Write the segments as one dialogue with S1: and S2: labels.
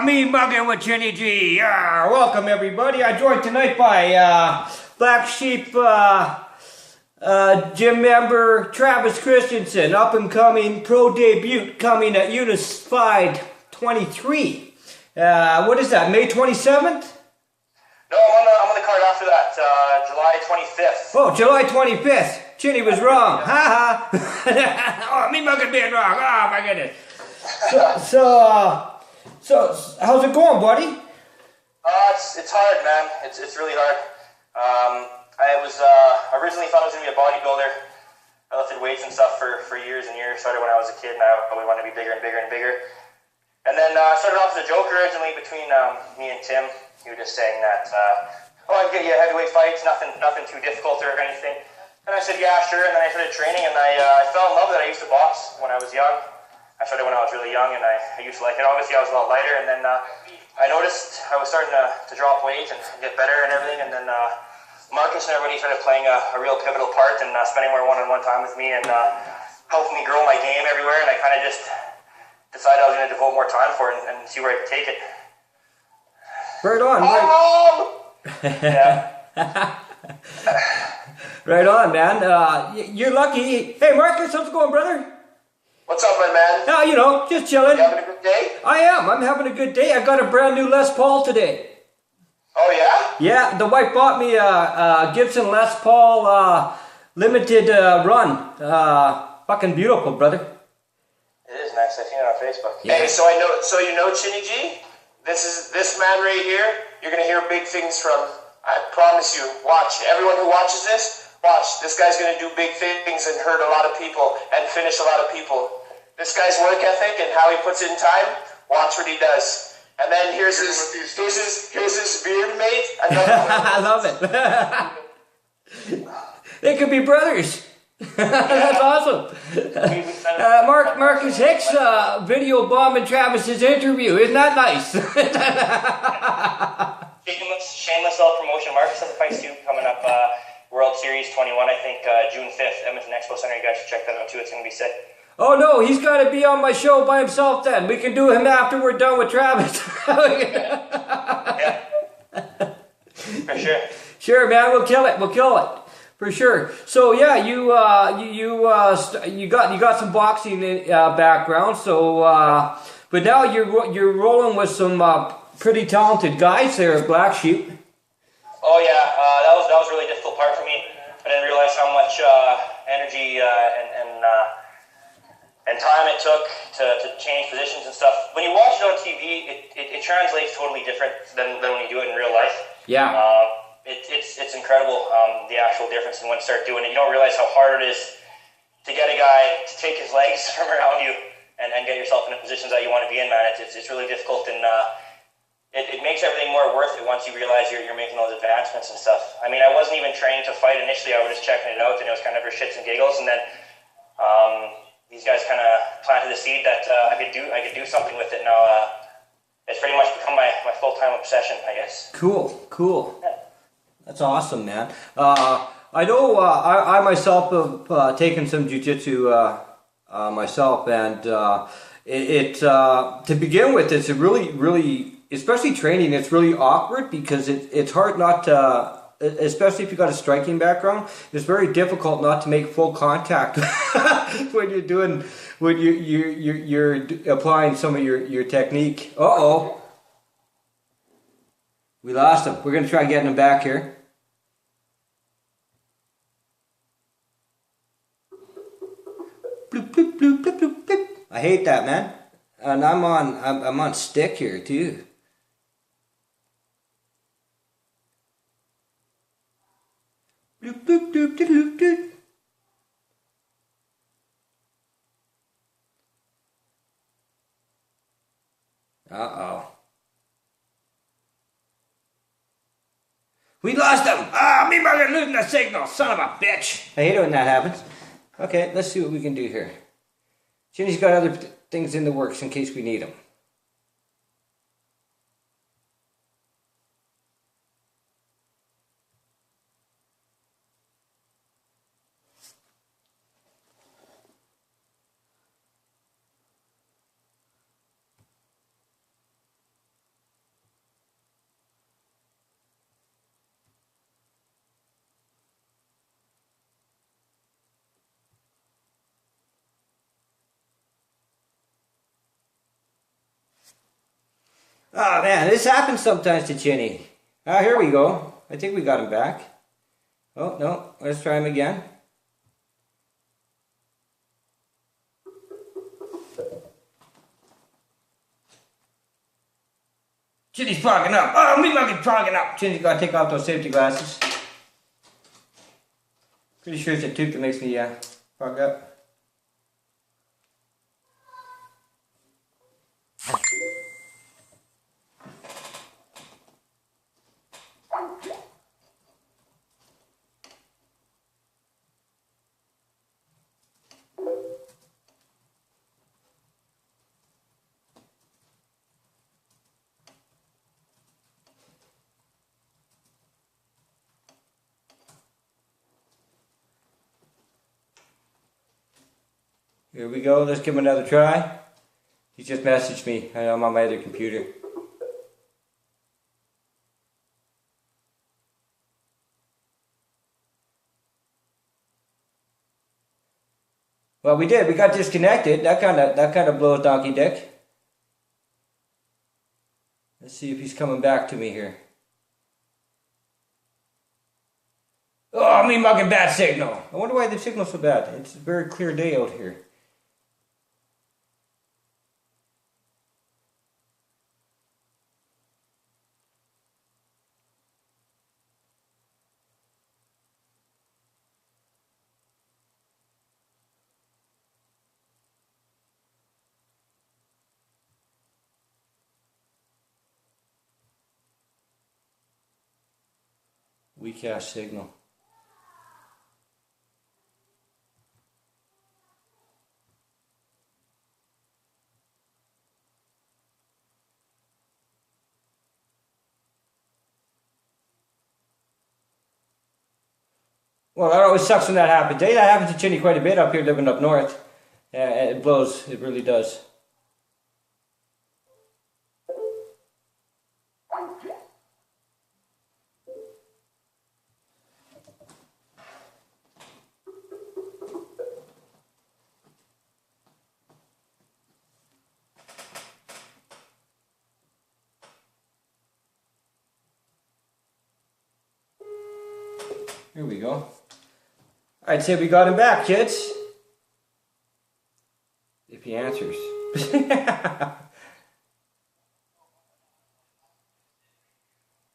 S1: Mean-Muggin with Chinny G. Welcome everybody. I'm joined tonight by Black Sheep gym member Travis Christensen, up and coming pro debut coming at Unified 23. What is that, May 27th?
S2: No, I'm on the card after that, July 25th.
S1: Oh, July 25th. Chinny was wrong. Ha ha. Oh, Mean-Muggin being wrong. Oh my goodness. So how's it going, buddy?
S2: It's hard, man. It's really hard. I originally thought I was gonna be a bodybuilder. I lifted weights and stuff for years and years. Started when I was a kid, and I always wanted to be bigger and bigger and bigger. And then I started off as a joke originally between me and Tim. He was just saying that, I can get you a heavyweight fights, nothing too difficult or anything. And I said, yeah, sure. And then I started training, and I fell in love with it. I used to box when I was young. I started when I was really young, and I used to like it. Obviously, I was a lot lighter, and then I noticed I was starting to drop weight and get better and everything. And then Marcus and everybody started playing a real pivotal part and spending more one-on-one time with me and helping me grow my game everywhere. And I kind of just decided I was going to devote more time for it and see where I could take it.
S1: Right on.
S2: Yeah.
S1: Right on, man. You're lucky. Hey, Marcus, how's it going, brother?
S2: What's up, my man?
S1: Oh, you know, just chilling.
S2: You having a good day?
S1: I am. I'm having a good day. I got a brand new Les Paul today.
S2: Oh, yeah?
S1: Yeah, the wife bought me a Gibson Les Paul limited run. Fucking beautiful, brother.
S2: It is nice. I've seen it on Facebook.
S1: Yeah.
S2: Hey, so you know Chinny G? This man right here. You're gonna hear big things from. I promise you. Watch. Everyone who watches this, watch. This guy's gonna do big things and hurt a lot of people and finish a lot of people. This guy's work ethic and how he puts in time. Watch what he does. And then here's his beard mate.
S1: I love it. They could be brothers. That's awesome. Marcus Hicks video bombing Travis's interview. Isn't that nice?
S2: Shameless self-promotion. Marcus has a fight soon coming up. World Series 21, I think, June 5th, Edmonton Expo Center. You guys should check that out too. It's going to be sick.
S1: Oh no, he's got to be on my show by himself then. We can do him after we're done with Travis.
S2: Yeah. For sure.
S1: Sure, man. We'll kill it. For sure. So yeah, you got some boxing background. So, but now you're rolling with some pretty talented guys there at Black Sheep.
S2: Oh yeah, that was a really difficult part for me. I didn't realize how much energy and time it took to change positions and stuff. When you watch it on TV, it translates totally different than when you do it in real life.
S1: Yeah.
S2: It's incredible, the actual difference. And when you start doing it, you don't realize how hard it is to get a guy to take his legs from around you and get yourself in the positions that you want to be in, man. It's really difficult, and it makes everything more worth it once you realize you're making those advancements and stuff. I mean, I wasn't even trained to fight initially. I was just checking it out, and it was kind of for shits and giggles. And then these guys kind of planted the seed that I could do something with it. Now it's pretty much become my full-time obsession, I guess.
S1: Cool. Yeah. That's awesome, man. I know I myself have taken some jiu-jitsu myself, and to begin with, it's a really, especially training, it's really awkward because it's hard not to, especially if you got a striking background, it's very difficult not to make full contact when you're applying some of your technique. Uh-oh. We lost him. We're going to try getting him back here. Bloop, bloop, bloop, bloop, bloop, bloop. I hate that, man. And I'm on stick here too. Bloop, bloop, bloop, bloop, bloop, bloop. Uh-oh. We lost him! Mean-Muggin losing the signal, son of a bitch! I hate it when that happens. Okay, let's see what we can do here. Chinny's got other things in the works in case we need them. Oh man, this happens sometimes to Chinny. Ah, here we go. I think we got him back. Oh no, let's try him again. Chinny's fogging up. Oh, Mean-Muggin fogging up. Chinny's got to take off those safety glasses. Pretty sure it's a tooth that makes me fog up. Here we go, let's give him another try. He just messaged me, I'm on my other computer. Well, we got disconnected. That kind of blows donkey dick. Let's see if he's coming back to me here. Oh, Mean-Muggin bad signal. I wonder why the signal's so bad. It's a very clear day out here. Weak ass signal. Well, that always sucks when that happens. That happens to Chinny quite a bit up here living up north. Yeah, it blows. It really does. Here we go. I'd say we got him back, kids. If he answers.
S2: Yeah,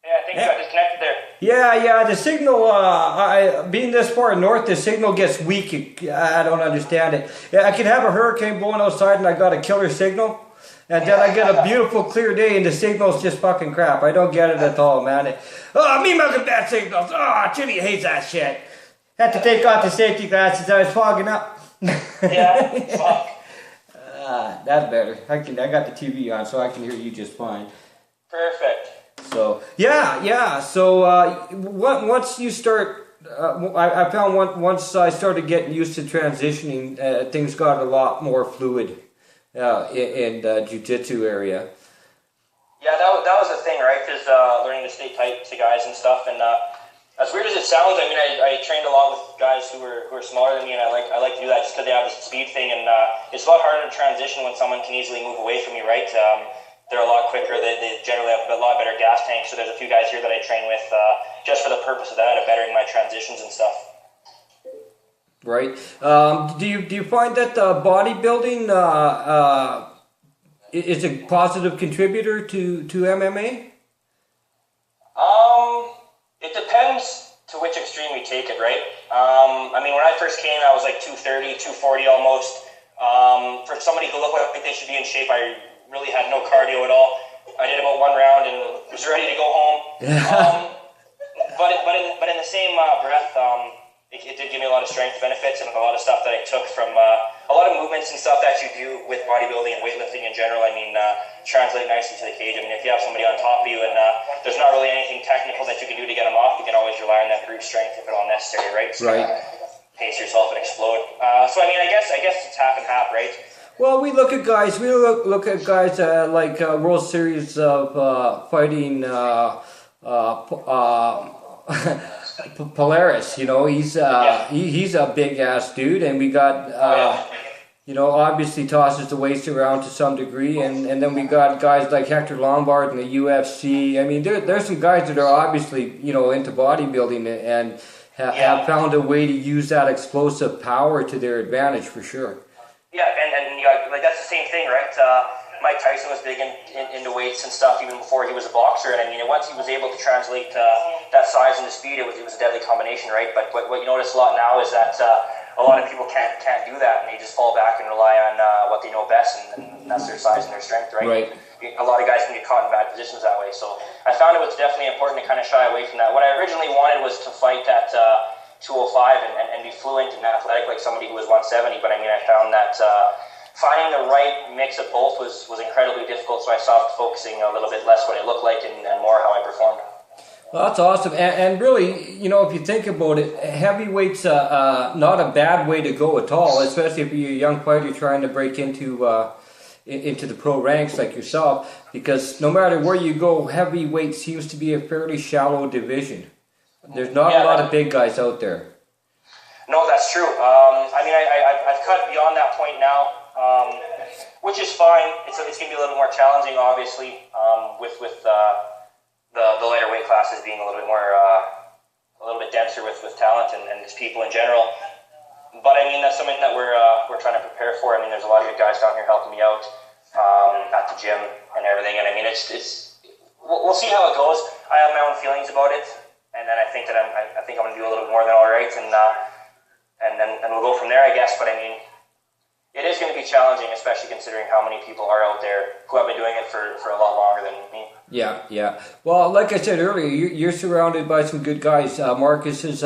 S2: I think you got disconnected there.
S1: Yeah, the signal, being this far north, the signal gets weak. I don't understand it. Yeah, I could have a hurricane blowing outside and I got a killer signal. And then I get a beautiful clear day and the signal's just fucking crap. I don't get it at all, man. Mean-Muggin bad signals. Oh, Chinny hates that shit. Had to take off the safety glasses. I was fogging up.
S2: Yeah, fuck.
S1: That's better. I got the TV on so I can hear you just fine.
S2: Perfect.
S1: So, yeah. So, once you start, I found once I started getting used to transitioning, things got a lot more fluid. In the jiu-jitsu area.
S2: Yeah, that was the thing, right? Because learning to stay tight to guys and stuff, and as weird as it sounds, I mean, I trained a lot with guys who were smaller than me, and I like to do that just because they have this speed thing, and it's a lot harder to transition when someone can easily move away from you, right? They're a lot quicker. They generally have a lot better gas tanks. So there's a few guys here that I train with just for the purpose of that, of bettering my transitions and stuff.
S1: Right. Do you find that bodybuilding is a positive contributor to MMA?
S2: It depends to which extreme we take it, right? I mean, when I first came, I was like 230, 240 almost. For somebody who looked like they should be in shape, I really had no cardio at all. I did about one round and was ready to go home. But in the same breath, it did give me a lot of strength benefits and a lot of stuff that I took from a lot of movements and stuff that you do with bodybuilding and weightlifting in general. I mean, translate nicely to the cage. I mean, if you have somebody on top of you and there's not really anything technical that you can do to get them off, you can always rely on that brute strength if at all necessary, right? So,
S1: right.
S2: Pace yourself and explode. So I mean, I guess it's half and half, right?
S1: Well, we look at guys. We look at guys like World Series of fighting. Polaris, you know, he's a big ass dude, and we got obviously tosses the weights around to some degree, and then we got guys like Hector Lombard in the UFC. I mean, there's some guys that are obviously, into bodybuilding and have found a way to use that explosive power to their advantage for sure.
S2: Yeah, and like that's the same thing, right? Mike Tyson was big into weights and stuff even before he was a boxer, and I mean, once he was able to translate that size into speed, it was a deadly combination, right? But what you notice a lot now is that a lot of people can't do that, and they just fall back and rely on what they know best, and that's their size and their strength, right?
S1: Right.
S2: A lot of guys can get caught in bad positions that way. So I found it was definitely important to kind of shy away from that. What I originally wanted was to fight at 205 and be fluent and athletic like somebody who was 170, but I mean, I found that finding the right mix of both was incredibly difficult, so I stopped focusing a little bit less what it looked like and more how I performed.
S1: Well, that's awesome, and really, if you think about it, heavyweight's not a bad way to go at all, especially if you're a young fighter trying to break into the pro ranks like yourself, because no matter where you go, heavyweight seems to be a fairly shallow division. There's not a lot of big guys out there.
S2: No, that's true. I mean, I've cut beyond that point now, which is fine. It's going to be a little bit more challenging, obviously, with the lighter weight classes being a little bit more, a little bit denser with talent and just people in general. But I mean, that's something that we're trying to prepare for. I mean, there's a lot of good guys down here helping me out at the gym and everything. And I mean, we'll see how it goes. I have my own feelings about it, and then I think that I think I'm going to do a little bit more than all right, and we'll go from there, I guess. But I mean, it is going to be challenging, especially considering how many people are out there who have been doing it for a lot longer than me.
S1: Yeah. Well, like I said earlier, you're surrounded by some good guys. Marcus has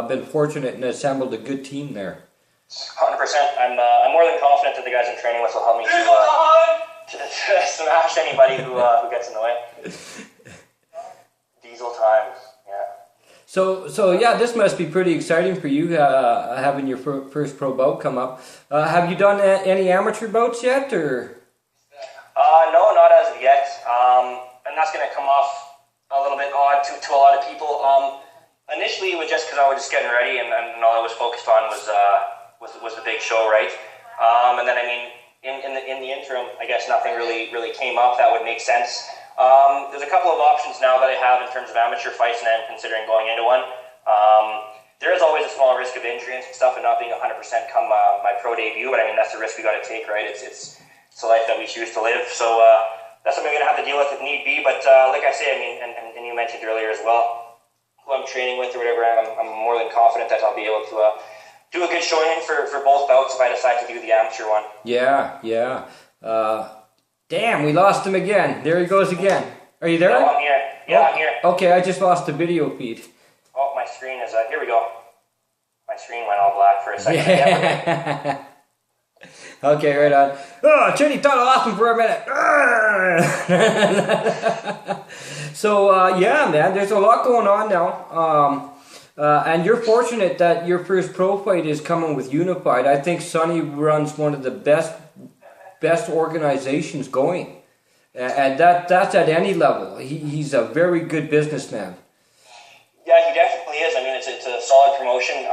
S1: been fortunate and assembled a good team there.
S2: 100%. I'm more than confident that the guys I'm training with will help me to smash anybody who gets in the way. Diesel time. Yeah.
S1: So yeah, this must be pretty exciting for you, having your first pro bout come up. Have you done any amateur bouts yet, or?
S2: No, not as of yet. And that's going to come off a little bit odd to a lot of people. Initially, it was just because I was just getting ready, and all I was focused on was the big show, right? And then I mean, in the interim, I guess nothing really came up that would make sense. There's a couple of options now that I have in terms of amateur fights, and I'm considering going into one. There is always a small risk of injury and stuff and not being 100% come my pro debut, but I mean, that's the risk we got to take, right? It's a life that we choose to live. So that's something we're going to have to deal with if need be. But like I say, I mean, and you mentioned earlier as well, who I'm training with or whatever, I'm more than confident that I'll be able to do a good showing for both bouts if I decide to do the amateur one.
S1: Yeah. Damn, we lost him again. There he goes again. Are you there?
S2: No, I'm here. Yeah, I'm here.
S1: Okay, I just lost the video feed.
S2: Oh, my screen is... here we go. My screen went all black for a second.
S1: Yeah. Okay, right on. Oh, Chinny thought I lost him for a minute. So, yeah, man, there's a lot going on now. And you're fortunate that your first pro fight is coming with Unified. I think Sonny runs one of the best organizations going. And that's at any level. He's a very good businessman.
S2: Yeah, he definitely is. I mean, it's a solid promotion.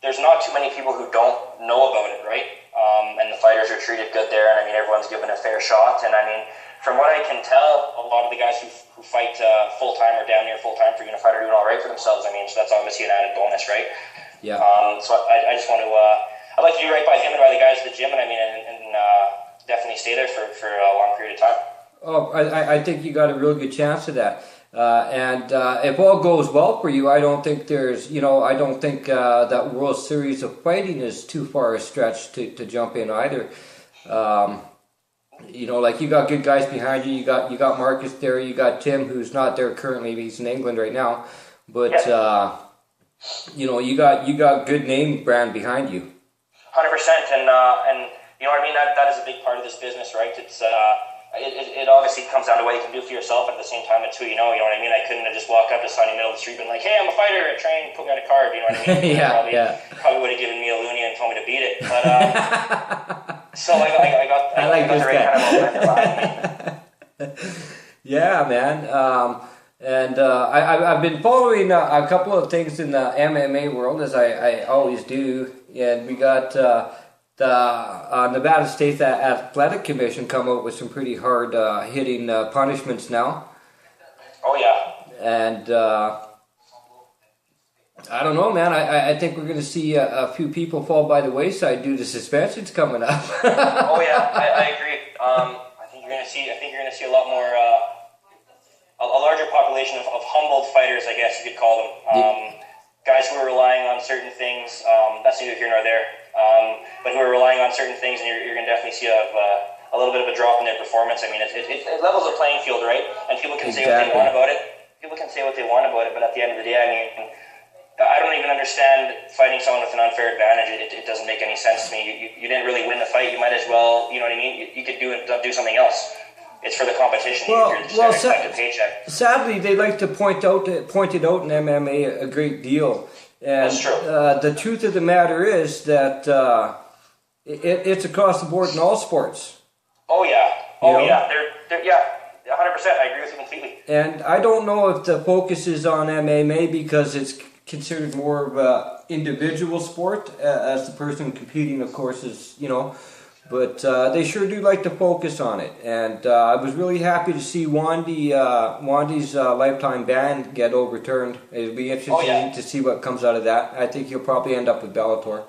S2: There's not too many people who don't know about it, right? And the fighters are treated good there, and I mean, everyone's given a fair shot. And I mean, from what I can tell, a lot of the guys who fight full-time or damn near full-time for Unified are doing all right for themselves. I mean, so that's obviously an added bonus, right?
S1: Yeah.
S2: So I just want to, I'd like to do right by him and by the guys at the gym, and I mean, and definitely stay there for a long period of time.
S1: Oh, I think you got a real good chance of that. And if all goes well for you, I don't think that World Series of Fighting is too far a stretch to jump in either. Like you got good guys behind you. You got Marcus there. You got Tim, who's not there currently. He's in England right now. But you got good name brand behind you.
S2: 100%, and you know what I mean. That is a big part of this business, right? It's it obviously comes down to what you can do for yourself, but at the same time, it's who you know. You know what I mean? I couldn't have just walked up to Sonny middle of the street and been like, "Hey, I'm a fighter. I train. Put me on a card." You know what I mean? Probably would have given me a loonie and told me to beat it. But so I got the right kind of momentum behind me.
S1: Yeah, man. I've been following a couple of things in the MMA world, as I always do, and we got the Nevada State Athletic Commission come out with some pretty hard hitting punishments now.
S2: Oh yeah.
S1: And I don't know, man. I think we're going to see a few people fall by the wayside due to suspensions coming up.
S2: Oh yeah, I agree. I think you're going to see a lot more, a larger population of humbled fighters, I guess you could call them. Guys who are relying on certain things. That's neither here nor there. But who are relying on certain things, and you're going to definitely see a little bit of a drop in their performance. I mean, it levels the playing field, right? And people can say what they want about it. People can say what they want about it, but at the end of the day, I mean, I don't even understand fighting someone with an unfair advantage. It doesn't make any sense to me. You didn't really win the fight. You might as well, you know what I mean? You could do something else. It's for the competition. You're just expect a paycheck.
S1: Sadly, they like to point it out in MMA a great deal. And
S2: that's true.
S1: The truth of the matter is that it's across the board in all sports.
S2: Oh yeah. Oh yeah. They're 100%. I agree with you completely.
S1: And I don't know if the focus is on MMA because it's considered more of a individual sport, as the person competing, of course, is, you know. But they sure do like to focus on it. And I was really happy to see Wandy's lifetime ban get overturned. It'll be interesting to see what comes out of that. I think he'll probably end up with Bellator.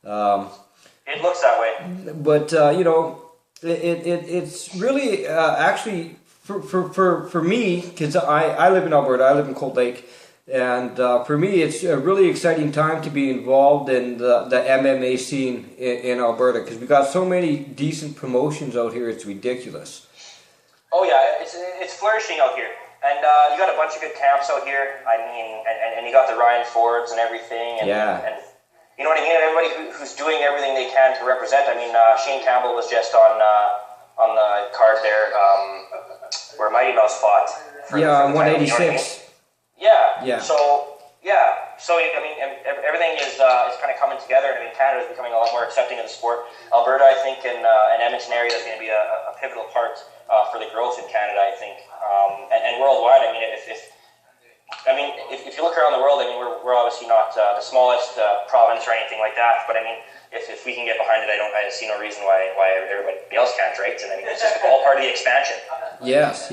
S2: It looks that way.
S1: But, you know, it's really actually, for me, because I live in Alberta, I live in Cold Lake. And for me, it's a really exciting time to be involved in the MMA scene in Alberta because we've got so many decent promotions out here. It's ridiculous.
S2: Oh yeah, it's flourishing out here, and you got a bunch of good camps out here. I mean, and you got the Ryan Fords and everything. And, and you know what I mean. Everybody who's doing everything they can to represent. I mean, Shane Campbell was just on the card there where Mighty Mouse fought. For
S1: 186.
S2: Yeah. So I mean, everything is kind of coming together. And I mean, Canada is becoming a lot more accepting of the sport. Alberta, I think, and Edmonton area is going to be a pivotal part for the growth in Canada. I think, and worldwide. I mean, if you look around the world, I mean, we're obviously not the smallest province or anything like that. But I mean, if we can get behind it, I see no reason why everybody else can't, right? And I mean, it's just all part of the expansion.
S1: Yes.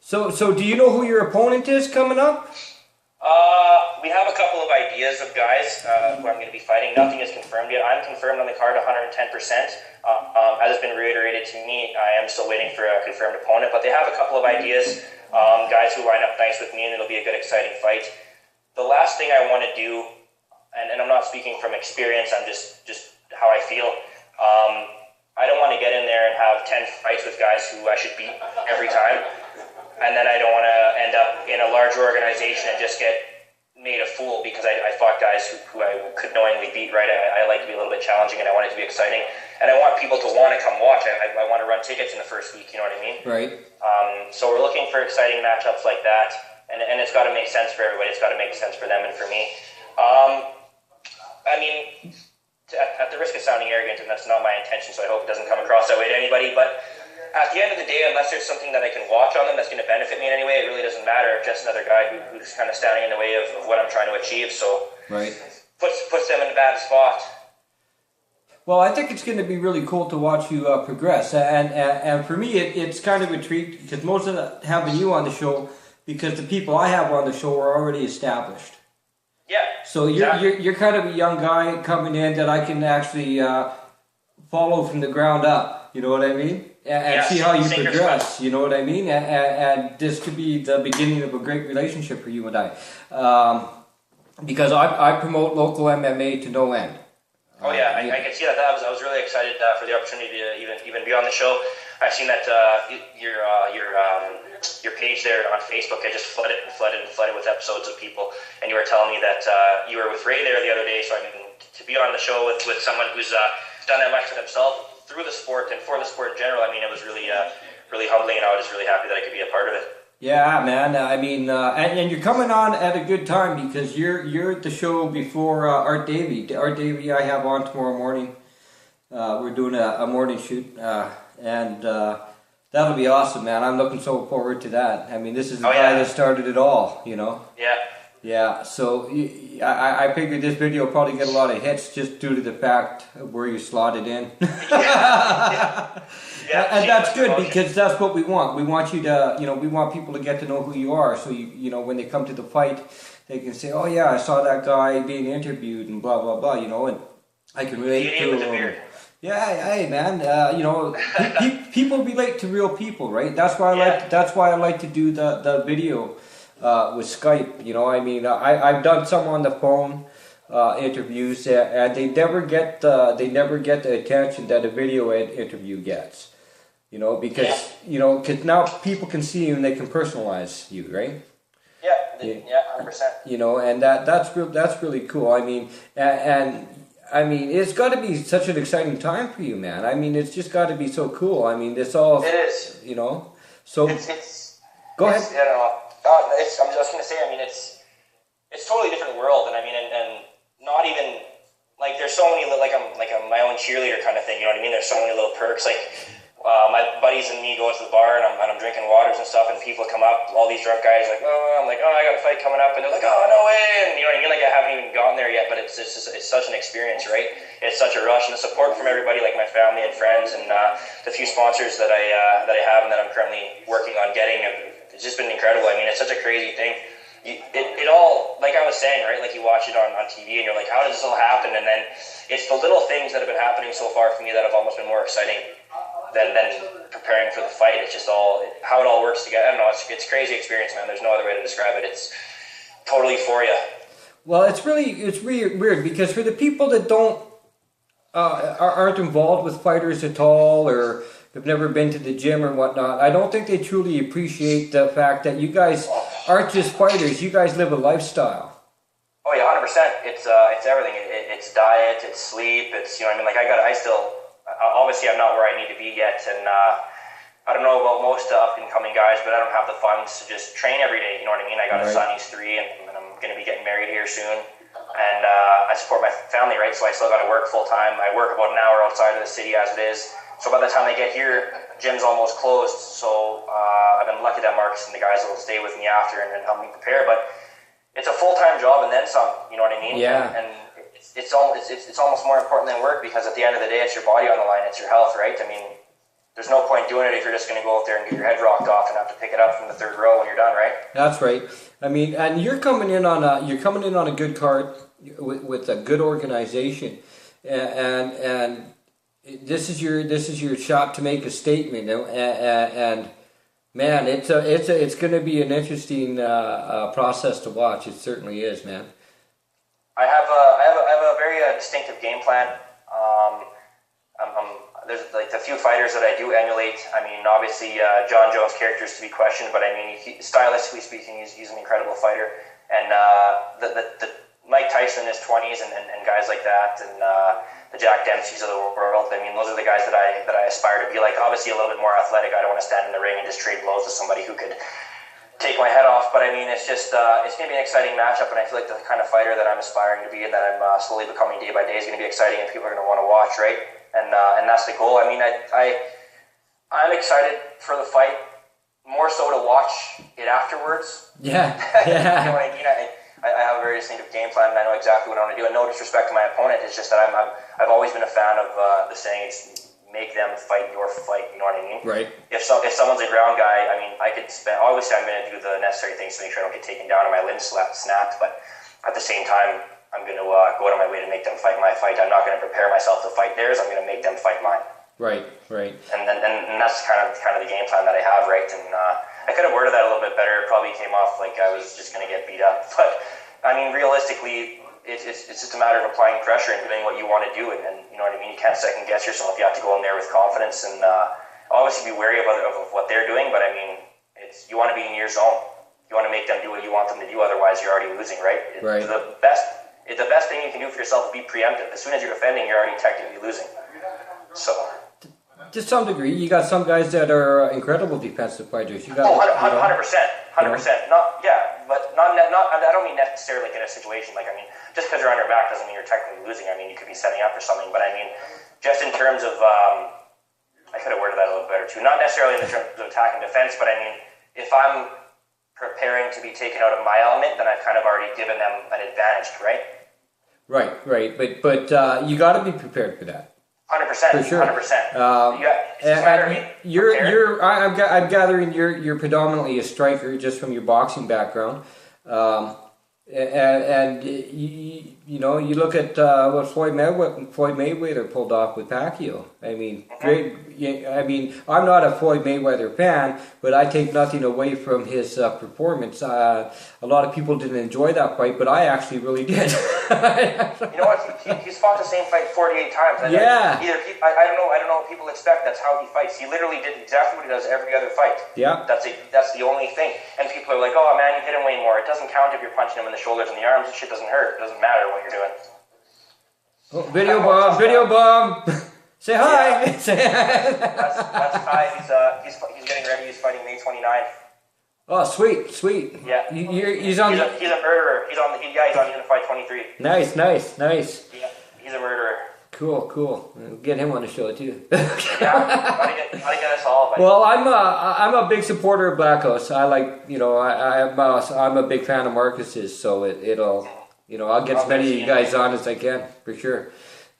S1: So do you know who your opponent is coming up?
S2: We have a couple of ideas of guys who I'm going to be fighting. Nothing is confirmed yet. I'm confirmed on the card 110%. As has been reiterated to me, I am still waiting for a confirmed opponent, but they have a couple of ideas, guys who line up nice with me, and it'll be a good, exciting fight. The last thing I want to do, and I'm not speaking from experience, I'm just how I feel, I don't want to get in there and have 10 fights with guys who I should beat every time. And then I don't want to end up in a large organization and just get made a fool because I fought guys who I could knowingly beat, right? I like to be a little bit challenging, and I want it to be exciting. And I want people to want to come watch. I want to run tickets in the first week, you know what I mean?
S1: Right.
S2: So we're looking for exciting matchups like that. And it's got to make sense for everybody. It's got to make sense for them and for me. I mean, at the risk of sounding arrogant, and that's not my intention, so I hope it doesn't come across that way to anybody, but at the end of the day, unless there's something that I can watch on them that's going to benefit me in any way, it really doesn't matter. Just another guy who's kind of standing in the way of what I'm trying to achieve. So puts them in a bad spot.
S1: Well, I think it's going to be really cool to watch you progress. And for me, it's kind of a treat because most of having you on the show, because the people I have on the show are already established.
S2: Yeah.
S1: So you're kind of a young guy coming in that I can actually follow from the ground up. You know what I mean? And see how you progress, you know what I mean? And this could be the beginning of a great relationship for you and I. Because I promote local MMA to no end.
S2: Oh yeah, I can see that. I was really excited for the opportunity to even be on the show. I've seen that your page there on Facebook had just flooded with episodes of people, and you were telling me that you were with Ray there the other day. So I mean, to be on the show with someone who's done that much for themselves through the sport and for the sport in general, I mean, it was really humbling, and I was just really happy that I could be a part of it.
S1: Yeah, man. I mean, and you're coming on at a good time because you're at the show before Art Davey. Art Davey, I have on tomorrow morning. We're doing a morning shoot, and that'll be awesome, man. I'm looking so forward to that. I mean, this is the guy that started it all, you know.
S2: Yeah.
S1: Yeah, so I figured this video will probably get a lot of hits just due to the fact of where you slotted in. And that's good because that's what we want. We want you to, we want people to get to know who you are. So when they come to the fight, they can say, "Oh yeah, I saw that guy being interviewed and blah blah blah," and I can relate to him. Yeah, hey man, people relate to real people, right? That's why I like to do the video with Skype. I've done some on the phone interviews, and they never get the attention that a video interview gets. Because now people can see you and they can personalize you, right?
S2: Yeah, 100%.
S1: And that's really cool. It's got to be such an exciting time for you, man. It's just got to be so cool. It's all. It is.
S2: So.
S1: Go ahead.
S2: I'm just gonna say. It's totally different world, and and not even like there's so many I'm my own cheerleader kind of thing. You know what I mean? There's so many little perks like. My buddies and me go to the bar and I'm drinking waters and stuff, and people come up, all these drunk guys like, I'm like, I got a fight coming up, and they're like, oh, no way, and you know what I mean, like I haven't even gotten there yet, but it's such an experience, right? It's such a rush, and the support from everybody, like my family and friends, and the few sponsors that I have and that I'm currently working on getting, it's just been incredible. It's such a crazy thing. It all, like I was saying, right, like you watch it on TV and you're like, how does this all happen? And then it's the little things that have been happening so far for me that have almost been more exciting than preparing for the fight. It's just all how it all works together. I don't know. It's crazy experience, man. There's no other way to describe it. It's totally for you.
S1: Well, it's really weird because for the people that don't aren't involved with fighters at all or have never been to the gym or whatnot, I don't think they truly appreciate the fact that you guys aren't just fighters. You guys live a lifestyle.
S2: Oh yeah, 100%. It's everything. It's diet. It's sleep. It's I still. Obviously, I'm not where I need to be yet, and I don't know about most up-and-coming guys, but I don't have the funds to just train every day, you know what I mean? I got a son, he's 3, and I'm going to be getting married here soon, and I support my family, right? So I still got to work full-time. I work about an hour outside of the city as it is, so by the time I get here, gym's almost closed, so I've been lucky that Marcus and the guys will stay with me after and help me prepare, but it's a full-time job and then some, you know what I mean?
S1: Yeah.
S2: And it's almost more important than work because at the end of the day, it's your body on the line, it's your health, right? There's no point doing it if you're just going to go out there and get your head rocked off and have to pick it up from the third row when you're done, right?
S1: That's right. And you're coming in on a good card with a good organization, and this is your shot to make a statement, and man, it's going to be an interesting process to watch. It certainly is, man.
S2: I have a very distinctive game plan. There's like the few fighters that I do emulate. Obviously John Jones' character is to be questioned, but stylistically speaking, he's an incredible fighter. And the Mike Tyson in his 20s and guys like that, and the Jack Dempseys of the world. Those are the guys that I aspire to be like. Obviously a little bit more athletic. I don't want to stand in the ring and just trade blows with somebody who could take my head off, but it's just it's going to be an exciting matchup, and I feel like the kind of fighter that I'm aspiring to be and that I'm slowly becoming day by day is going to be exciting, and people are going to want to watch, right? And that's the goal. I'm excited for the fight, more so to watch it afterwards.
S1: Yeah.
S2: You know what I mean? I have a very distinctive game plan, and I know exactly what I want to do. And no disrespect to my opponent, it's just that I've always been a fan of the saying, it's make them fight your fight, you know what I mean?
S1: Right.
S2: If someone's a ground guy, I could spend, obviously I'm going to do the necessary things to make sure I don't get taken down and my limbs snapped, but at the same time, I'm going to go out of my way to make them fight my fight. I'm not going to prepare myself to fight theirs, I'm going to make them fight mine.
S1: Right.
S2: And that's kind of the game plan that I have, right? And I could have worded that a little bit better. It probably came off like I was just going to get beat up, but realistically, it's just a matter of applying pressure and doing what you want to do, and you know what I mean? You can't second guess yourself. You have to go in there with confidence, and obviously be wary of what they're doing, but you want to be in your zone. You want to make them do what you want them to do, otherwise you're already losing, right?
S1: Right.
S2: The best thing you can do for yourself is be preemptive. As soon as you're defending, you're already technically losing. So
S1: to some degree, you got some guys that are incredible defensive fighters. You got
S2: 100%. I don't mean necessarily like in a situation just because you're on your back doesn't mean you're technically losing. You could be setting up for something, but just in terms of I could have worded that a little better too. Not necessarily in terms of attack and defense, but if I'm preparing to be taken out of my element, then I've kind of already given them an advantage, right?
S1: Right. But you got to be prepared for that.
S2: 100%.
S1: For sure.
S2: 100%.
S1: I'm gathering you're predominantly a striker just from your boxing background. And you know, you look at what Floyd Mayweather pulled off with Pacquiao. I mean, great. I mean, I'm not a Floyd Mayweather fan, but I take nothing away from his performance. A lot of people didn't enjoy that fight, but I actually really did.
S2: You know what? He's fought the same fight 48 times. I don't know what people expect. That's how he fights. He literally did exactly what he does every other fight.
S1: Yeah.
S2: That's the only thing. And people are like, "Oh man, you hit him way more." It doesn't count if you're punching him in the shoulders and the arms. This shit doesn't hurt. It doesn't matter what you're doing.
S1: Oh, video bomb. Say hi.
S2: Yeah. That's Ty. He's getting ready. He's fighting May 29th.
S1: Oh, sweet.
S2: Yeah.
S1: He's on.
S2: He's a murderer. He's gonna fight 23.
S1: Nice.
S2: Yeah. He's a murderer.
S1: Cool. We'll get him on the show too.
S2: Gotta get us all. Buddy.
S1: Well, I'm a big supporter of Black House. I like, you know, I'm a big fan of Marcus's, so it'll, you know, I'll get as many guys on as I can for sure.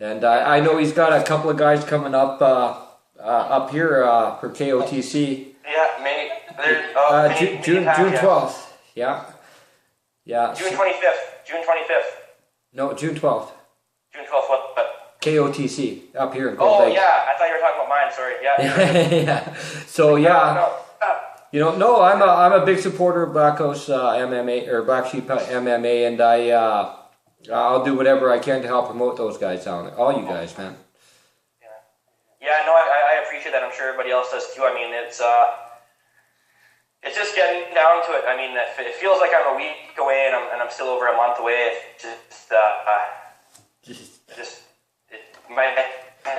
S1: And I know he's got a couple of guys coming up here for KOTC.
S2: Yeah,
S1: June 12th. Yeah.
S2: June 25th.
S1: No, June 12th.
S2: June 12th. What?
S1: KOTC up here in Gold Lake.
S2: Oh yeah, I thought you were talking about mine. Sorry. Yeah.
S1: Yeah. So yeah.
S2: No.
S1: You know, no, I'm a big supporter of Black House MMA or Black Sheep MMA, and I'll do whatever I can to help promote those guys down. All you guys, man.
S2: Yeah. No, I appreciate that. I'm sure everybody else does too. I mean, it's just getting down to it. I mean, it feels like I'm a week away, and I'm still over a month away. My head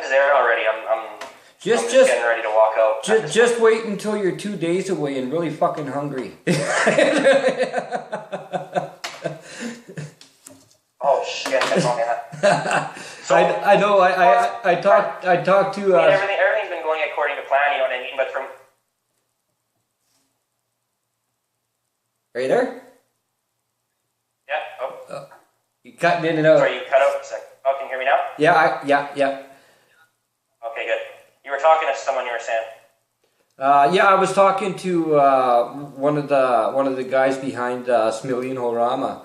S2: is there already. I'm just getting ready to walk out.
S1: Just wait until you're 2 days away and really fucking hungry.
S2: Oh shit! So
S1: I know. I talked to.
S2: Everything's been going according to plan. You know what I mean? But from
S1: are you there?
S2: Yeah. Oh.
S1: You cutting in and out.
S2: Sorry, you cut out for a second. Oh, can you hear me now?
S1: Yeah.
S2: Okay, good. You were talking to someone. You were saying.
S1: Yeah, I was talking to one of the guys behind Smillion Horama,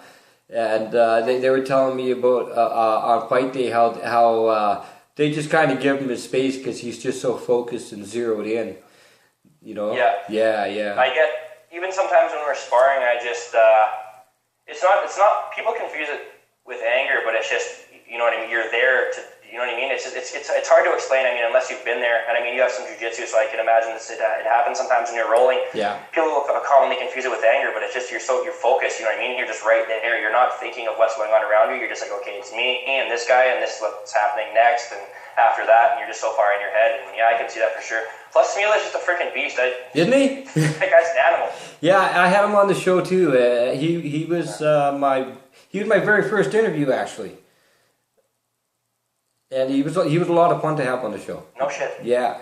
S1: and they were telling me about on fight day how they just kind of give him his space because he's just so focused and zeroed in. You know. Yeah.
S2: I get even sometimes when we're sparring, I just it's not people confuse it with anger, but it's just, you know what I mean, you're there to, you know what I mean, it's hard to explain, I mean, unless you've been there, and I mean, you have some jiu-jitsu, so I can imagine it happens sometimes when you're rolling.
S1: Yeah.
S2: People will commonly confuse it with anger, but it's just you're focused, you know what I mean, you're just right there, you're not thinking of what's going on around you, you're just like, okay, it's me and this guy, and this is what's happening next, and after that, and you're just so far in your head, and yeah, I can see that for sure. Plus, Smila's just a freaking beast.
S1: Isn't he?
S2: That guy's an animal.
S1: Yeah, I had him on the show too. He was my very first interview actually, and he was a lot of fun to have on the show.
S2: No shit.
S1: Yeah.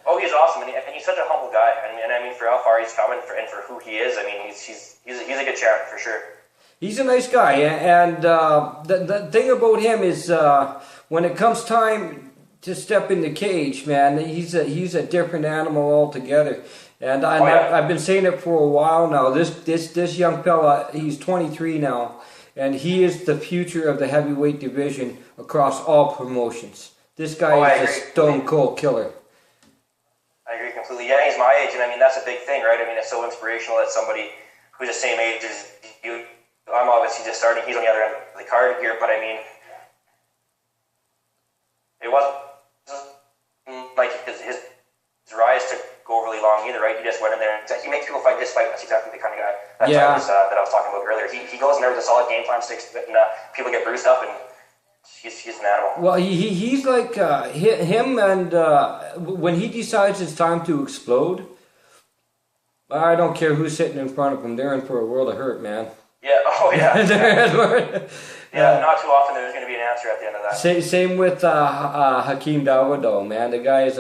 S2: Oh, he's awesome, and he's such a humble guy. And I mean, for how far he's come and for who he is, I mean, he's a good champ for sure.
S1: He's a nice guy, and the thing about him is when it comes time to step in the cage, man, he's a different animal altogether. And I've been saying it for a while now. This young fella, he's 23 now, and he is the future of the heavyweight division across all promotions. This guy is a stone cold killer.
S2: I agree completely. Yeah, he's my age, and I mean that's a big thing, right? I mean, it's so inspirational that somebody who's the same age as you. I'm obviously just starting. He's on the other end of the card here, but I mean, it wasn't like his rise to go really long either, right? He just went in there and he makes people fight this fight. That's exactly the kind of guy that I was talking about earlier. He goes in there with a solid game plan, sticks to it, and people get bruised up, and he's an animal.
S1: Well, he's like him, and when he decides it's time to explode, I don't care who's sitting in front of him. They're in for a world of hurt, man.
S2: Yeah. Oh yeah. Not too often there's going to be an answer at the end of that.
S1: Same with Hakeem Dawodo, man. The guy is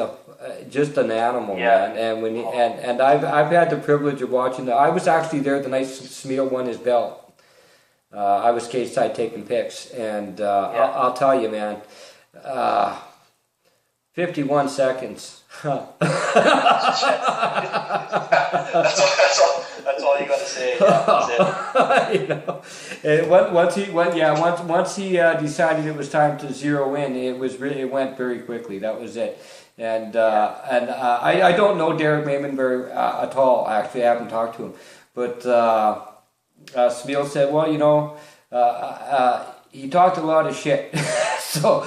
S1: just an animal,
S2: Yeah.
S1: man. And when and I've had the privilege of watching that. I was actually there the night Smeal won his belt. I was cage side taking pics, and I'll tell you, man, 51 seconds.
S2: That's all you got to say. Yeah, that's it.
S1: You know, and once he decided it was time to zero in, it went very quickly. That was it. And I don't know Derek Mayman very at all. Actually, I haven't talked to him, but Smeal said, well, you know, he talked a lot of shit, so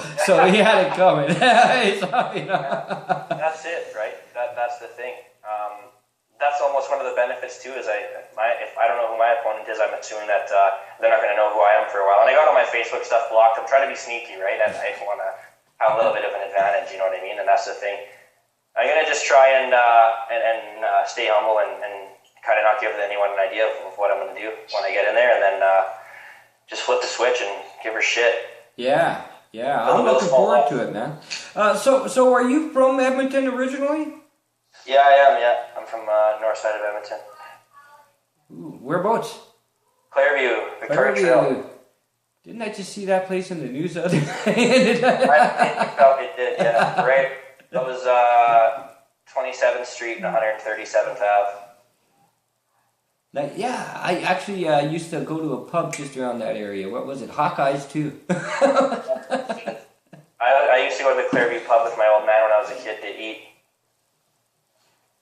S1: he had it coming. You know.
S2: That's it, right? That's the thing. That's almost one of the benefits too. Is if I don't know who my opponent is, I'm assuming that they're not going to know who I am for a while. And I got all my Facebook stuff blocked. I'm trying to be sneaky, right? I want to have a little bit of an advantage. You know what I mean? And that's the thing. I'm going to just try and stay humble and kind of not give anyone an idea of what I'm going to do when I get in there, and then just flip the switch and give her shit.
S1: Yeah, I'm looking forward to it, man. So are you from Edmonton originally?
S2: Yeah, I am. Yeah, I'm from north side of Edmonton.
S1: Ooh, whereabouts?
S2: Clairview, Victoria Trail.
S1: Didn't I just see that place in the news the other day?
S2: It did, yeah. Right. That was 27th Street and 137th Ave.
S1: Yeah, I actually used to go to a pub just around that area. What was it? Hawkeyes too.
S2: I used to go to the Clairview pub with my old man when I was a kid to eat.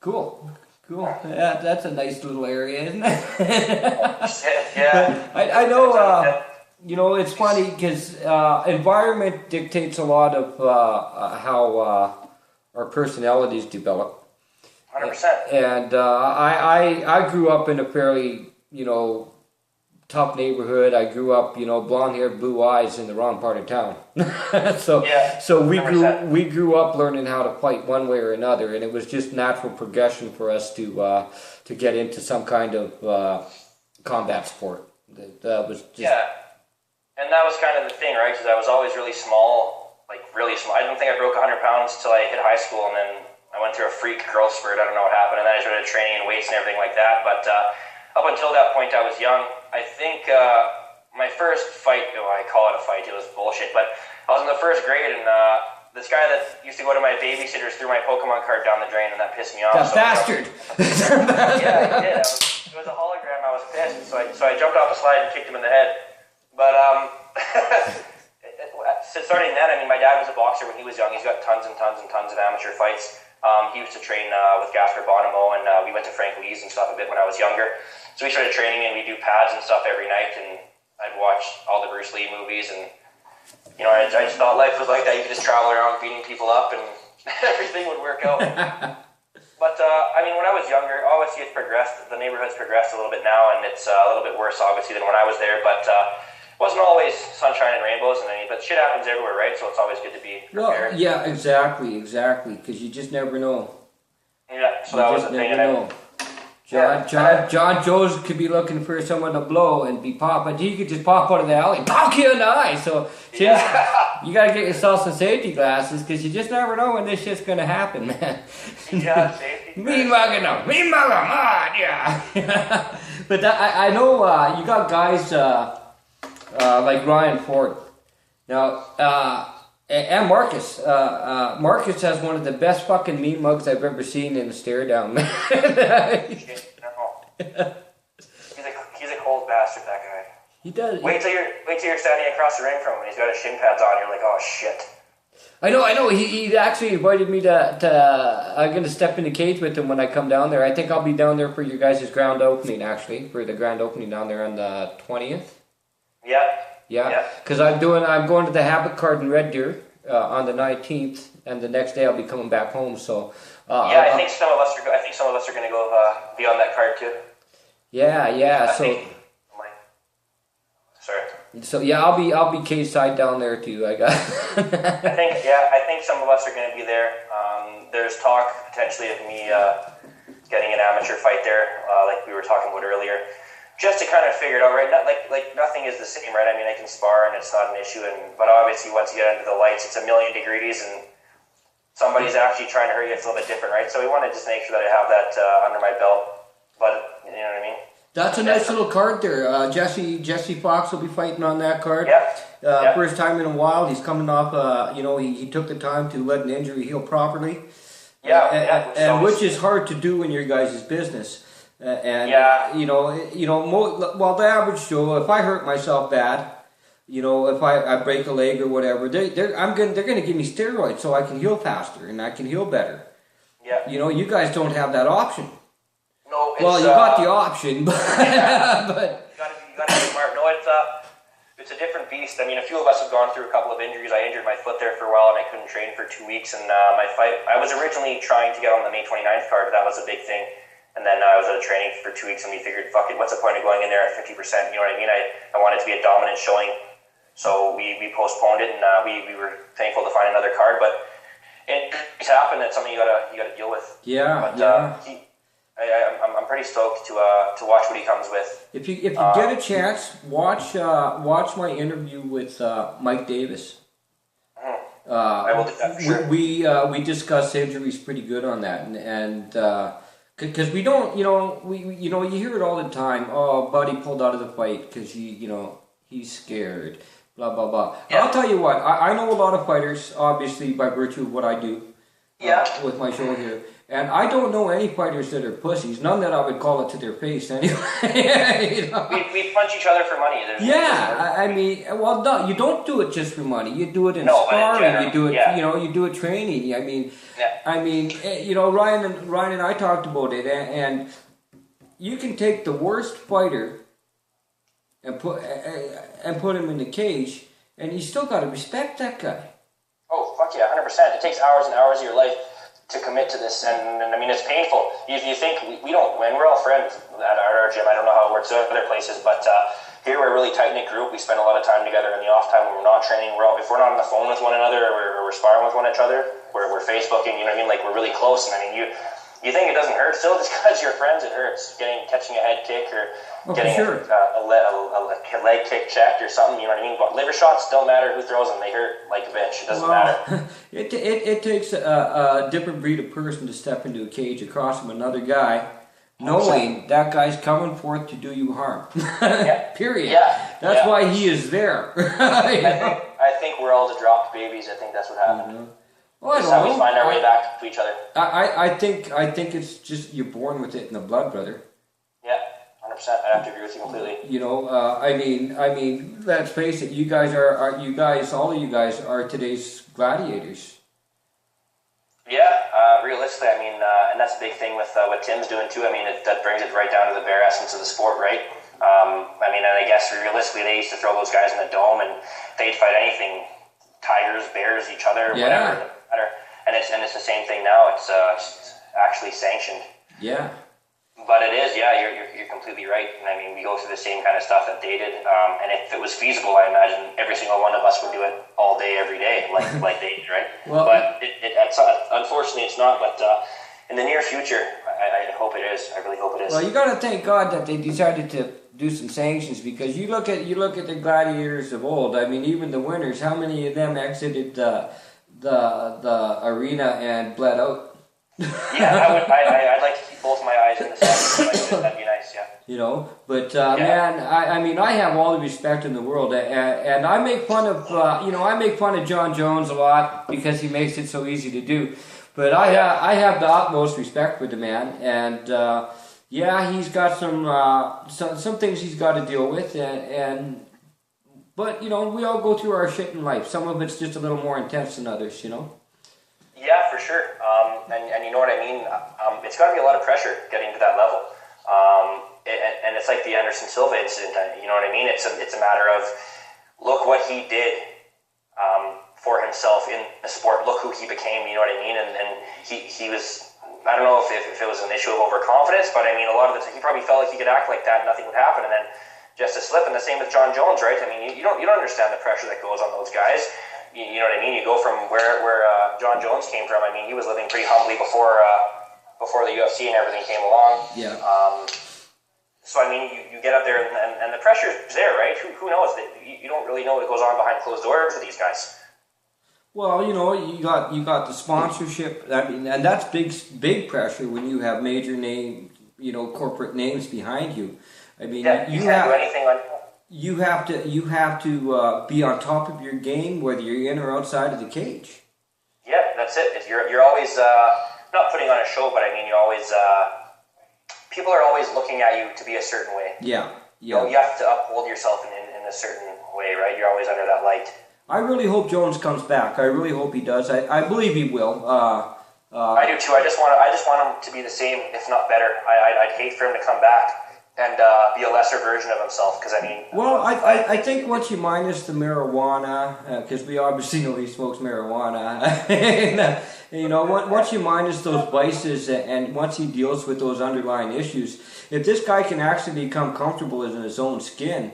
S1: Cool. Yeah, that's a nice little area, isn't it?
S2: Yeah.
S1: I know. You know, it's funny because environment dictates a lot of how our personalities develop.
S2: 100%.
S1: And I grew up in a fairly, you know, tough neighborhood. I grew up, you know, blonde-haired, blue eyes in the wrong part of town. So we grew up learning how to fight one way or another, and it was just natural progression for us to get into some kind of combat sport. That was just...
S2: Yeah, and that was kind of the thing, right? Because I was always really small, like really small. I don't think I broke 100 pounds till I hit high school, and then I went through a freak growth spurt. I don't know what happened, and then I started training and weights and everything like that. But up until that point, I was young. I think my first fight, I call it a fight, it was bullshit, but I was in the first grade, and this guy that used to go to my babysitters threw my Pokemon card down the drain, and that pissed me off.
S1: That bastard!
S2: Yeah, he did. It was a hologram. I was pissed, so I jumped off the slide and kicked him in the head. But starting then, I mean, my dad was a boxer when he was young. He's got tons and tons and tons of amateur fights. He used to train with Gasper Bonomo, and we went to Frank Lee's and stuff a bit when I was younger. So we started training, and we do pads and stuff every night, and I'd watch all the Bruce Lee movies, and you know, I just thought life was like that. You could just travel around beating people up, and everything would work out. But I mean, when I was younger, obviously it's progressed. The neighborhood's progressed a little bit now, and it's a little bit worse, obviously, than when I was there. But it wasn't always sunshine and rainbows, but shit happens everywhere, right? So it's always good to be prepared.
S1: Well, yeah, exactly, because you just never know.
S2: Yeah, so that was the thing.
S1: John Jones could be looking for someone to blow and be popping. He could just pop out of the alley, poke you in the eye. So you got to get yourself some safety glasses because you just never know when this shit's going to happen, man.
S2: Yeah, safety.
S1: Mean-Muggin them. Mean-Muggin them. Yeah. But I know you got guys like Ryan Ford. Now, and Marcus. Marcus has one of the best fucking mean mugs I've ever seen in a stare down, man.
S2: He's a cold bastard, that guy.
S1: He does.
S2: Wait till you're standing across the ring from him and he's got his shin pads on. You're like, oh shit.
S1: I know. He actually invited me to I'm going to step in the cage with him when I come down there. I think I'll be down there for you guys' grand opening, actually, for the grand opening down there on the 20th. Yeah, because I'm going to the Habit Card in Red Deer on the 19th, and the next day I'll be coming back home. So
S2: I think some of us are going to go be on that card too.
S1: Yeah.
S2: Sorry.
S1: So yeah, I'll be cage side down there too. I
S2: think some of us are going to be there. There's talk potentially of me getting an amateur fight there, like we were talking about earlier. Just to kind of figure it out, right? Like nothing is the same, right? I mean, I can spar and it's not an issue, but obviously once you get into the lights, it's 1,000,000 degrees, and somebody's actually trying to hurt you, it's a little bit different, right? So we want to just make sure that I have that under my belt. But you know what I mean?
S1: That's a nice little card there. Jesse Fox will be fighting on that card.
S2: Yep.
S1: First time in a while. He's coming off, he took the time to let an injury heal properly. And which is hard to do in your guys' business. Well, the average Joe, if I hurt myself bad, if I break a leg or whatever, they're going to give me steroids so I can heal faster and I can heal better.
S2: Yeah.
S1: You guys don't have that option.
S2: No,
S1: well, you got the option, but
S2: but you got to be smart. No, it's a different beast. I mean, a few of us have gone through a couple of injuries. I injured my foot there for a while, and I couldn't train for 2 weeks. And my fight, I was originally trying to get on the May 29th card, but that was a big thing. And then I was out of training for 2 weeks, and we figured, fuck it, what's the point of going in there at 50%? You know what I mean? I wanted to be a dominant showing, so we postponed it, and we were thankful to find another card. But it's happened. It's something you gotta deal with.
S1: Yeah.
S2: I'm pretty stoked to watch what he comes with.
S1: If you get a chance, watch my interview with Mike Davis.
S2: I will do that for sure.
S1: We discuss injuries pretty good on that, and because we don't, you hear it all the time. Oh, buddy pulled out of the fight because he's scared. Blah blah blah. Yeah. I'll tell you what. I know a lot of fighters, obviously by virtue of what I do. With my show here. And I don't know any fighters that are pussies. None that I would call it to their face anyway.
S2: We punch each other for money.
S1: No, you don't do it just for money. You do it in sparring. You do it, you do it training. Ryan and I talked about it, and you can take the worst fighter and put him in the cage, and you still got to respect that guy.
S2: Oh, fuck yeah, 100%. It takes hours and hours of your life to commit to this, and I mean, it's painful. You think we don't, when we're all friends at our gym, I don't know how it works at other places, but here we're a really tight-knit group. We spend a lot of time together in the off time when we're not training. If we're not on the phone with one another or we're sparring with one another, we're Facebooking, you know what I mean? Like, we're really close, and I mean, you think it doesn't hurt still just because you're friends, it hurts. Catching a head kick or getting a leg kick checked or something, you know what I mean? But liver shots don't matter who throws them, they hurt like a bitch. It doesn't matter.
S1: It takes a different breed of person to step into a cage across from another guy, knowing that guy's coming forth to do you harm. Period. Yeah. That's why he is there.
S2: I think we're all the dropped babies. I think that's what happened. Mm-hmm.
S1: Well,
S2: that's how we find our way back to each other.
S1: I think it's just you're born with it in the blood, brother.
S2: Yeah, 100%. I have to agree with you completely.
S1: I mean, let's face it. You guys all of you guys are today's gladiators.
S2: Yeah, realistically, I mean, and that's a big thing with what Tim's doing too. I mean, that brings it right down to the bare essence of the sport, right? I mean, and I guess realistically, they used to throw those guys in the dome, and they'd fight anything. Tigers, bears, each other, whatever. And it's the same thing now. It's actually sanctioned.
S1: Yeah.
S2: But it is, you're completely right. And I mean, we go through the same kind of stuff that they did. And if it was feasible, I imagine every single one of us would do it all day, every day, like they did, right? Well, but unfortunately, it's not. But in the near future, I hope it is. I really hope it is.
S1: Well, you got to thank God that they decided to do some sanctions, because you look at the gladiators of old. I mean, even the winners. How many of them exited the arena and bled out?
S2: Yeah, I'd like to keep both my eyes in the sun. That'd be nice. Yeah.
S1: But man, I mean, I have all the respect in the world, and I make fun of John Jones a lot because he makes it so easy to do. But I have the utmost respect for the man, and. He's got some things he's got to deal with, but we all go through our shit in life. Some of it's just a little more intense than others,
S2: Yeah, for sure. And you know what I mean. It's got to be a lot of pressure getting to that level. And it's like the Anderson Silva incident. You know what I mean? It's a matter of look what he did for himself in the sport. Look who he became. You know what I mean? And he was. I don't know if it was an issue of overconfidence, but I mean, a lot of the time he probably felt like he could act like that and nothing would happen, and then just a slip. And the same with John Jones, right? I mean, you don't understand the pressure that goes on those guys. You know what I mean? You go from where John Jones came from. I mean, he was living pretty humbly before the UFC and everything came along.
S1: Yeah.
S2: So I mean, you get up there and the pressure is there, right? Who knows? You don't really know what goes on behind closed doors with these guys.
S1: Well, you got the sponsorship. I mean, and that's big pressure when you have major name, corporate names behind you. I mean,
S2: Yeah, you can't do anything on.
S1: you have to be on top of your game, whether you're in or outside of the cage.
S2: Yeah, that's it. You're always not putting on a show, but I mean, you always people are always looking at you to be a certain way.
S1: Yeah.
S2: You have to uphold yourself in a certain way, right? You're always under that light.
S1: I really hope Jones comes back. I really hope he does. I believe he will.
S2: I do too. I just want him to be the same, if not better. I'd hate for him to come back and be a lesser version of himself. Because I mean,
S1: well, I think once you minus the marijuana, because we obviously know he smokes marijuana, and, once you minus those vices, and once he deals with those underlying issues, if this guy can actually become comfortable in his own skin,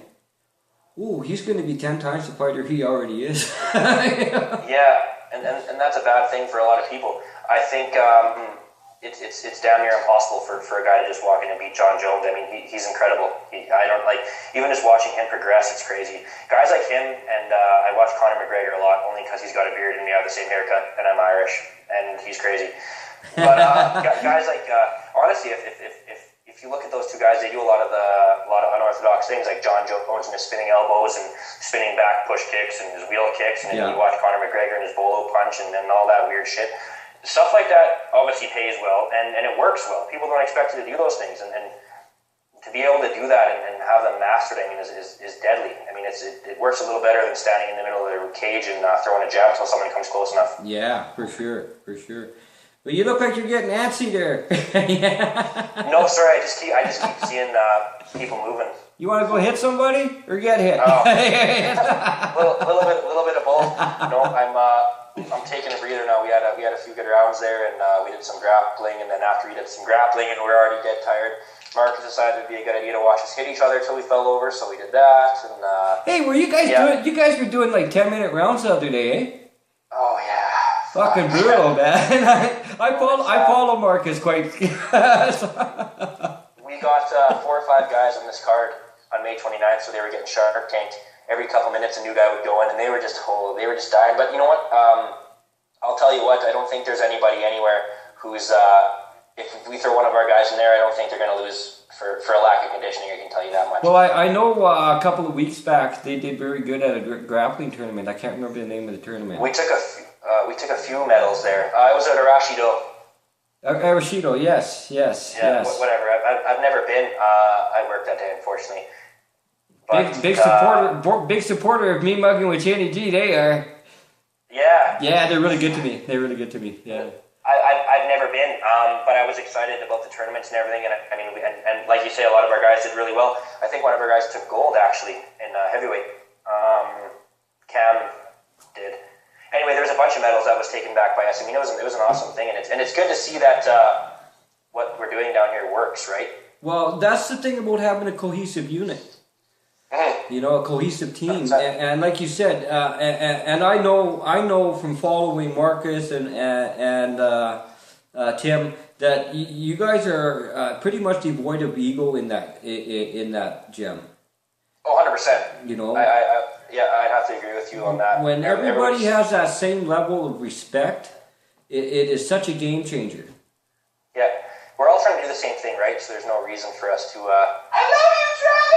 S1: ooh, he's going to be 10 times the fighter he already is.
S2: Yeah, and that's a bad thing for a lot of people. I think it's damn near impossible for a guy to just walk in and beat John Jones. I mean, he's incredible. I don't like, even just watching him progress, it's crazy. Guys like him, and I watch Conor McGregor a lot only because he's got a beard and we have the same haircut, and I'm Irish, and he's crazy. But guys like, honestly, if you look at those two guys, they do a lot of unorthodox things, like John Jones and his spinning elbows and spinning back push kicks and his wheel kicks, and then you watch Conor McGregor and his bolo punch and all that weird shit. Stuff like that obviously pays well, and it works well. People don't expect you to do those things, and to be able to do that and have them mastered, I mean, is deadly. I mean, it works a little better than standing in the middle of the cage and throwing a jab until someone comes close enough.
S1: Yeah, for sure. But you look like you're getting antsy there. Yeah.
S2: No, sorry, I just keep seeing people moving.
S1: You want to go hit somebody or get hit?
S2: Oh, little bit of both. No, I'm taking a breather now. We had a few good rounds there, and we did some grappling, and then after we did some grappling and we were already dead tired, Marcus decided it'd be a good idea to watch us hit each other till we fell over, so we did that. And
S1: hey, were you guys doing? You guys were doing like 10-minute rounds the other day, eh?
S2: Oh yeah.
S1: Fucking brutal, man. I follow Marcus quite.
S2: We got 4 or 5 guys on this card on May 29th, so they were getting shark tanked. Every couple minutes a new guy would go in, and they were just dying. But you know what? I'll tell you what, I don't think there's anybody anywhere who's if we throw one of our guys in there, I don't think they're going to lose for a lack of conditioning. I can tell you that much.
S1: Well, I know a couple of weeks back they did very good at a grappling tournament. I can't remember the name of the tournament.
S2: We took a few medals there. It was at Arashido.
S1: Arashido, yes.
S2: Whatever. I've never been. I worked that day, unfortunately. But,
S1: big supporter of Mean-Muggin with Chinny G. They are.
S2: Yeah.
S1: Yeah, they're really good to me. Yeah.
S2: I've never been, but I was excited about the tournaments and everything. And I mean, and like you say, a lot of our guys did really well. I think one of our guys took gold actually in heavyweight. Cam did. Anyway, there was a bunch of medals that was taken back by us. I mean, it was an awesome thing, and it's good to see that what we're doing down here works, right?
S1: Well, that's the thing about having a cohesive unit.
S2: Mm-hmm.
S1: A cohesive team, and like you said, and I know from following Marcus and Tim that you guys are pretty much devoid of ego in that gym.
S2: Oh, 100%. I'd have to agree with you on that.
S1: When everybody has that same level of respect, it is such a game changer.
S2: Yeah, we're all trying to do the same thing, right? So there's no reason for us to. I love you, Travis.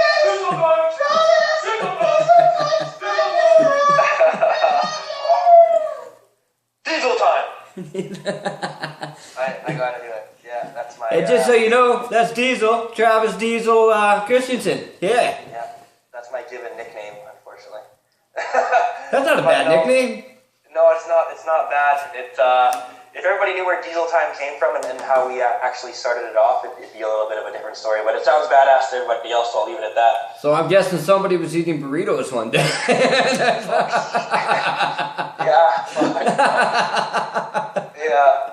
S2: Diesel time. I gotta do it. Yeah, that's my.
S1: And just so you know, that's Diesel, Travis Diesel Christensen. Yeah.
S2: Yeah, that's my given nickname, unfortunately.
S1: That's not a bad nickname.
S2: No, it's not. It's not bad. If everybody knew where Diesel Time came from and how we actually started it off, it'd be a little bit of a different story. But it sounds badass to everybody else, so I'll leave it at that.
S1: So I'm guessing somebody was eating burritos one day.
S2: Yeah.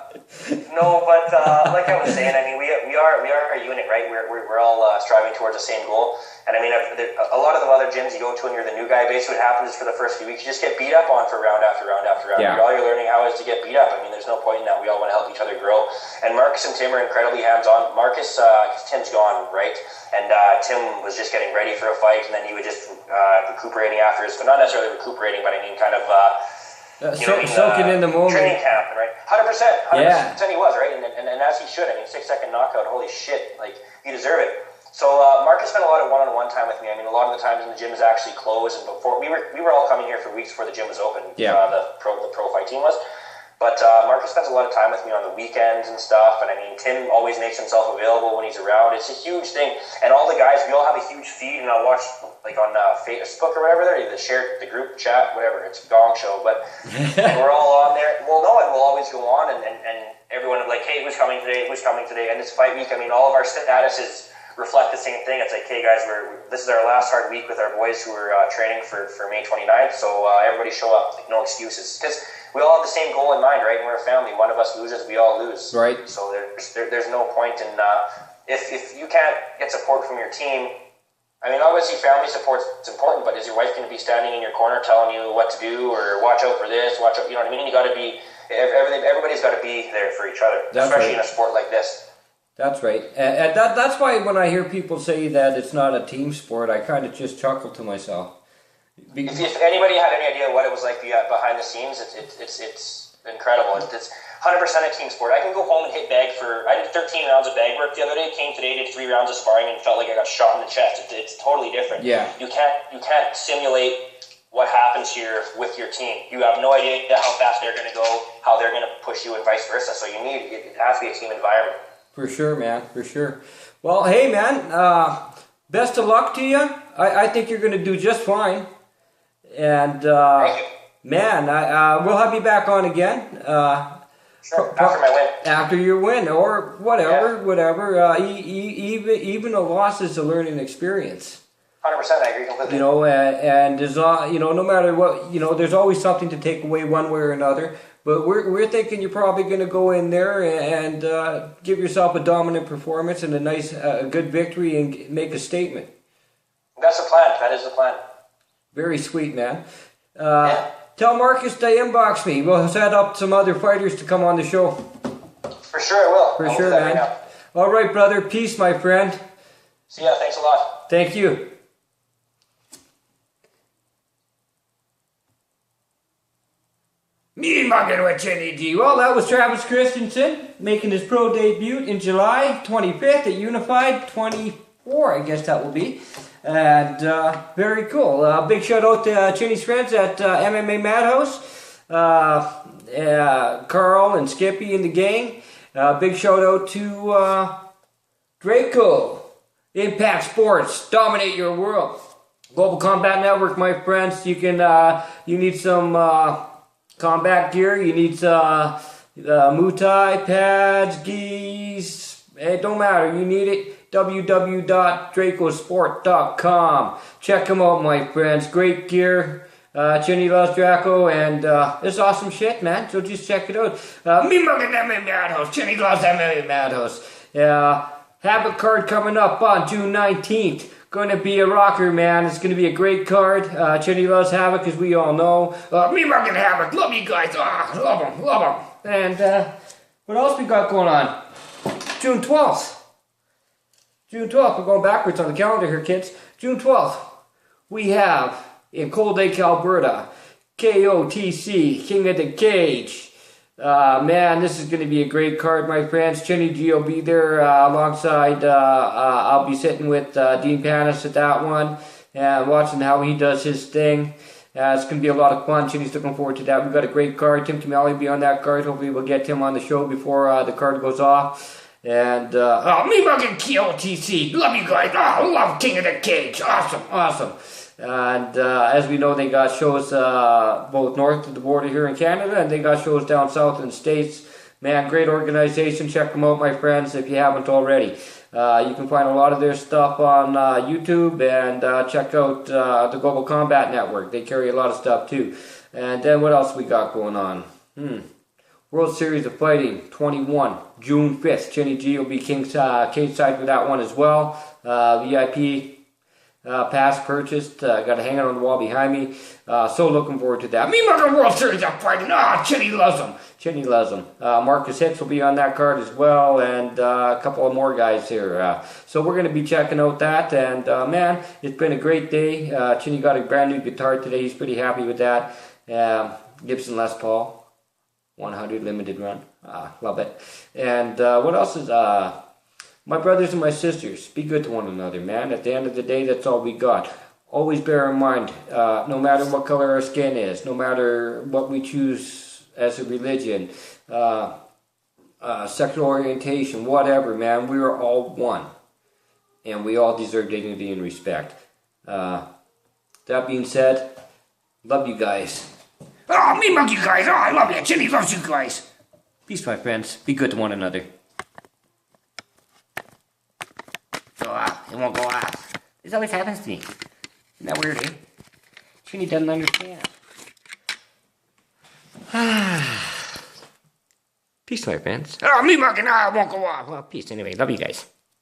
S2: No, but like I was saying, I mean, we are a unit, right? We're all striving towards the same goal. And I mean, a lot of the other gyms you go to when you're the new guy, basically what happens is for the first few weeks, you just get beat up on for round after round after round.
S1: Yeah.
S2: All you're learning how is to get beat up. I mean, there's no point in that. We all want to help each other grow. And Marcus and Tim are incredibly hands-on. Marcus, because Tim's gone, right? And Tim was just getting ready for a fight, and then he was just recuperating after his, not necessarily recuperating, but I mean kind of
S1: Soaking in the moment.
S2: Training camp, right? 100%. 100%
S1: Yeah.
S2: he was, right? And as he should. I mean, 6-second knockout. Holy shit! Like, you deserve it. So Marcus spent a lot of one-on-one time with me. I mean, a lot of the times when the gym is actually closed, and before we were all coming here for weeks before the gym was open.
S1: Yeah.
S2: The pro fight team was. But Marcus spends a lot of time with me on the weekends and stuff, and I mean, Tim always makes himself available when he's around. It's a huge thing, and all the guys, we all have a huge feed, and I'll watch like on Facebook or whatever. The group chat, whatever. It's a Gong Show, but we're all on there. Well, no, and we'll always go on, and everyone will be like, hey, who's coming today? Who's coming today? And it's fight week. I mean, all of our statuses reflect the same thing. It's like, hey guys, this is our last hard week with our boys who are training for May 29th, so everybody show up, like no excuses, because we all have the same goal in mind, right? And we're a family. One of us loses, we all lose.
S1: Right.
S2: So there's no point in if you can't get support from your team. I mean, obviously family support is important, but is your wife going to be standing in your corner telling you what to do or watch out for this, watch out? You know what I mean? You got to be everybody's got to be there for each other, especially in a sport like this.
S1: That's right. And that's why when I hear people say that it's not a team sport, I kind of just chuckle to myself.
S2: If anybody had any idea what it was like behind the scenes, it's incredible. It's 100% a team sport. I can go home and hit bag I did 13 rounds of bag work the other day, came today, did 3 rounds of sparring, and felt like I got shot in the chest. It's totally different. Yeah. You can't simulate what happens here with your team. You have no idea how fast they're going to go, how they're going to push you, and vice versa. So it has to be a team environment. For
S1: sure, man. For sure. Well, hey, man. Best of luck to you. I think you're going to do just fine. And
S2: thank you.
S1: Man, we'll have you back on again.
S2: Sure. After my win.
S1: After your win, or whatever. Even a loss is a learning experience.
S2: 100%, I agree completely.
S1: You know, and there's no matter what, there's always something to take away one way or another. But we're thinking you're probably going to go in there and give yourself a dominant performance and a good victory and make a statement.
S2: That's the plan. That is the plan.
S1: Very sweet, man. Tell Marcus to inbox me. We'll set up some other fighters to come on the show.
S2: For sure I will.
S1: For sure, man. Right, all right, brother. Peace, my friend.
S2: See ya. Thanks a lot.
S1: Thank you. Mean-Muggin with Chinny G. Well, that was Travis Christensen making his pro debut in July 25th at Unified 24, I guess that will be. And very cool. Big shout out to Chinny's friends at MMA Madhouse, Carl and Skippy and the gang. Big shout out to Draco, Impact Sports, dominate your world. Global Combat Network, my friends. You need some combat gear. You need Muay Thai pads, gis. It don't matter. You need it. www.dracosport.com. Check them out, my friends. Great gear. Chinny loves Draco, and it's awesome shit, man. So just check it out. Mean-Muggin MMA Madhouse. Chinny loves MMA Madhouse. Havoc card coming up on June 19th. Going to be a rocker, man. It's going to be a great card. Chinny loves Havoc, as we all know. Mean-Muggin Havoc. Love you guys. Love them. Love them. And what else we got going on? June 12th. June 12th. We're going backwards on the calendar here, kids. June 12th. We have, in Cold Lake, Alberta, KOTC, King of the Cage. Man, this is going to be a great card, my friends. Chinny G will be there alongside. I'll be sitting with Dean Panis at that one and watching how he does his thing. It's going to be a lot of fun. Chinny's looking forward to that. We've got a great card. Tim Kamali will be on that card. Hopefully we'll get Tim on the show before the card goes off. And, Mean-Muggin KOTC. Love you guys. Love King of the Cage. Awesome. And as we know, they got shows both north of the border here in Canada, and they got shows down south in the States. Man, great organization. Check them out, my friends, if you haven't already. You can find a lot of their stuff on YouTube, and check out the Global Combat Network. They carry a lot of stuff too. And then what else we got going on? World Series of Fighting 21, June 5th. Chinny G will be cage side for that one as well. VIP pass purchased. Got it hanging on the wall behind me. So looking forward to that. Mean-Muggin World Series of Fighting. Chinny loves them. Chinny loves them. Marcus Hicks will be on that card as well, and a couple of more guys here. So we're going to be checking out that. And man, it's been a great day. Chinny got a brand new guitar today. He's pretty happy with that. Gibson Les Paul, 100 limited run. Love it. And what else is... my brothers and my sisters, be good to one another, man. At the end of the day, that's all we got. Always bear in mind, no matter what color our skin is, no matter what we choose as a religion, sexual orientation, whatever, man, we are all one. And we all deserve dignity and respect. That being said, love you guys. Oh, me mug you guys. Oh, I love you. Chinny loves you guys. Peace, my friends. Be good to one another. Go off. It won't go off. This always happens to me. Isn't that weird, eh? Chinny doesn't understand. Peace, my friends. Oh, me mugging. Oh, it won't go off. Well, peace anyway. Love you guys.